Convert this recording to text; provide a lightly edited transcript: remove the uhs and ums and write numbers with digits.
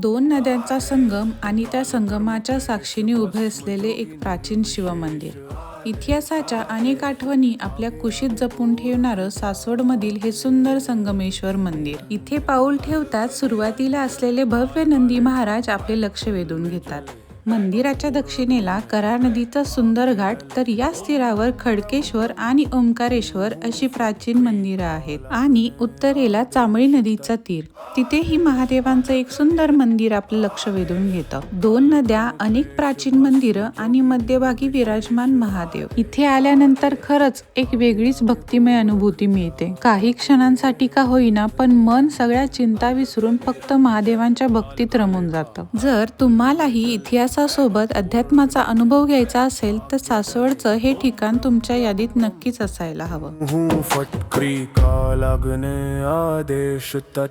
दोन नद्यांचा संगम आणि त्या संगमाच्या साक्षीने उभे असलेले एक प्राचीन शिवमंदिर. इतिहासाच्या अनेक आठवणी आपल्या कुशीत जपून ठेवणारं सासवडमधील हे सुंदर संगमेश्वर मंदिर. इथे पाऊल ठेवताच सुरुवातीला असलेले भव्य नंदी महाराज आपले लक्ष वेधून घेतात. मंदिराच्या दक्षिणेला करा नदीचा सुंदर घाट, तर याच तीरावर खडकेश्वर आणि ओंकारेश्वर अशी प्राचीन मंदिरं आहेत आणि उत्तरेला चांबळी नदीचा तीर. तिथेही महादेवांचं एक सुंदर मंदिर आपलं लक्ष वेधून घेतं. दोन नद्या, अनेक प्राचीन मंदिरं आणि मध्यभागी विराजमान महादेव. इथे आल्यानंतर खरंच एक वेगळीच भक्तिमय अनुभूती मिळते. काही क्षणांसाठी का होईना, पण मन सगळ्या चिंता विसरून फक्त महादेवांच्या भक्तीत रमून जातं. जर तुम्हालाही इतिहासासोबत अध्यात्माचा अनुभव घ्यायचा असेल तर सासवडचं हे ठिकाण तुमच्या यादीत नक्कीच असायला हवं. फटकरी का लागणे आदेश तत्